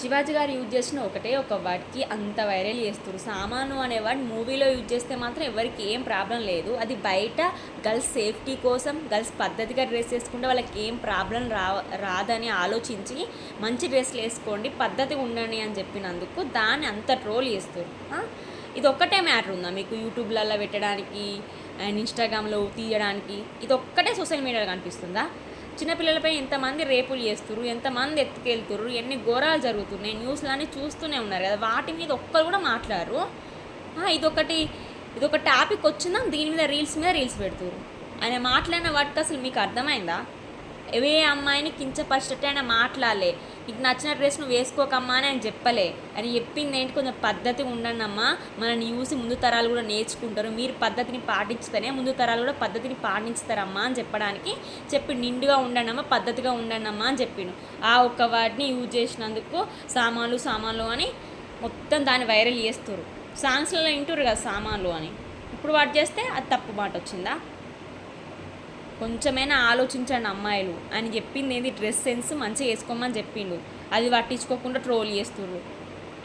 శివాజీ గారు యూజ్ చేసిన ఒకటే ఒక వర్డ్కి అంత వైరల్ చేస్తారు. సామాను అనే వర్డ్ మూవీలో యూజ్ చేస్తే మాత్రం ఎవరికి ఏం ప్రాబ్లం లేదు. అది బయట గర్ల్స్ సేఫ్టీ కోసం గర్ల్స్ పద్ధతిగా డ్రెస్ వేసుకుంటే వాళ్ళకి ఏం ప్రాబ్లం రాదని ఆలోచించి మంచి డ్రెస్లు వేసుకోండి, పద్ధతిగా ఉండండి అని చెప్పినందుకు దాన్ని అంత ట్రోల్ చేస్తారు. ఇది ఒక్కటే మ్యాటర్ ఉందా మీకు యూట్యూబ్లలో పెట్టడానికి అండ్ ఇన్స్టాగ్రామ్లో తీయడానికి? ఇది ఒక్కటే సోషల్ మీడియాలో కనిపిస్తుందా? చిన్నపిల్లలపై ఎంతమంది రేపులు చేస్తున్నారు, ఎంతమంది ఎత్తుకెళ్తున్నారు, ఎన్ని ఘోరాలు జరుగుతున్నాయి, న్యూస్లన్నీ చూస్తూనే ఉన్నారు కదా. వాటి మీద ఒక్కరు కూడా మాట్లాడరు. ఇదొక టాపిక్ వచ్చిందా దీని మీద రీల్స్ పెడుతున్నారు. ఆయన మాట్లాడిన వాటికి అసలు మీకు అర్థమైందా? ఏ అమ్మాయిని కించపరిచేటట్టు ఆయన మాట్లాడలే. నీకు నచ్చిన డ్రెస్ నువ్వు వేసుకోకమ్మా అని ఆయన చెప్పలే. అని చెప్పింది ఏంటి, కొంచెం పద్ధతిగా ఉండండి అమ్మా, మనల్ని చూసి ముందు తరాలు కూడా నేర్చుకుంటారు, మీరు పద్ధతిని పాటించితేనే ముందు తరాలు కూడా పద్ధతిని పాటించుతారమ్మా అని చెప్పడానికి నిండుగా ఉండండి అమ్మా, పద్ధతిగా ఉండండి అమ్మా అని చెప్పిండు. ఆ ఒక్క వాటిని యూజ్ చేసినందుకు సామాన్లు అని మొత్తం దాన్ని వైరల్ చేస్తారు. సాంగ్స్లలో వింటారు కదా సామాన్లు అని, ఇప్పుడు వాటి చేస్తే అది తప్పు మాట వచ్చిందా? కొంచెమైనా ఆలోచించండి అమ్మాయిలు అని చెప్పింది ఏంది, డ్రెస్ సెన్స్ మంచిగా వేసుకోమని చెప్పిండు, అది పట్టించుకోకుండా ట్రోల్ చేస్తుర్రు.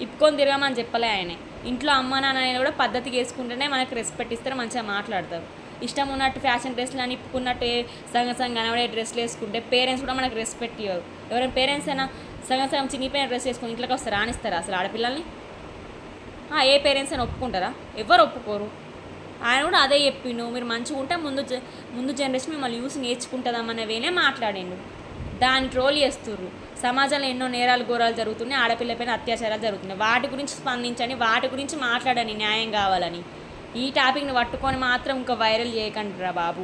ఇప్పుకొని తిరగమని చెప్పలే ఆయన. ఇంట్లో అమ్మ నాన్న కూడా పద్ధతిగా వేసుకుంటేనే మనకు రెస్పెక్ట్ ఇస్తారు, మంచిగా మాట్లాడతారు. ఇష్టం ఉన్నట్టు ఫ్యాషన్ డ్రెస్లు అని ఇప్పుకున్నట్టు సగం కనబడే డ్రెస్లు వేసుకుంటే పేరెంట్స్ కూడా మనకు రెస్పెక్ట్ ఇవ్వరు. ఎవరైనా పేరెంట్స్ అయినా సగం చినిగిపోయిన డ్రెస్ వేసుకొని ఇంట్లోకి వస్తారు, రానిస్తారా అసలు ఆడపిల్లల్ని? ఏ పేరెంట్స్ అయినా ఒప్పుకుంటారా? ఎవరు ఒప్పుకోరు. ఆయన కూడా అదే చెప్పిండు, మీరు మంచిగా ఉంటే ముందు జనరేషన్ మిమ్మల్ని చూసి నేర్చుకుంటుందామనే వేనే మాట్లాడిండు. దాన్ని ట్రోల్ చేస్తుర్రు. సమాజంలో ఎన్నో నేరాలు ఘోరాలు జరుగుతున్నాయి, ఆడపిల్లపైన అత్యాచారాలు జరుగుతున్నాయి. వాటి గురించి స్పందించండి, వాటి గురించి మాట్లాడండి న్యాయం కావాలని. ఈ టాపిక్ని పట్టుకొని మాత్రం ఇంకా వైరల్ చేయకండి రా బాబు.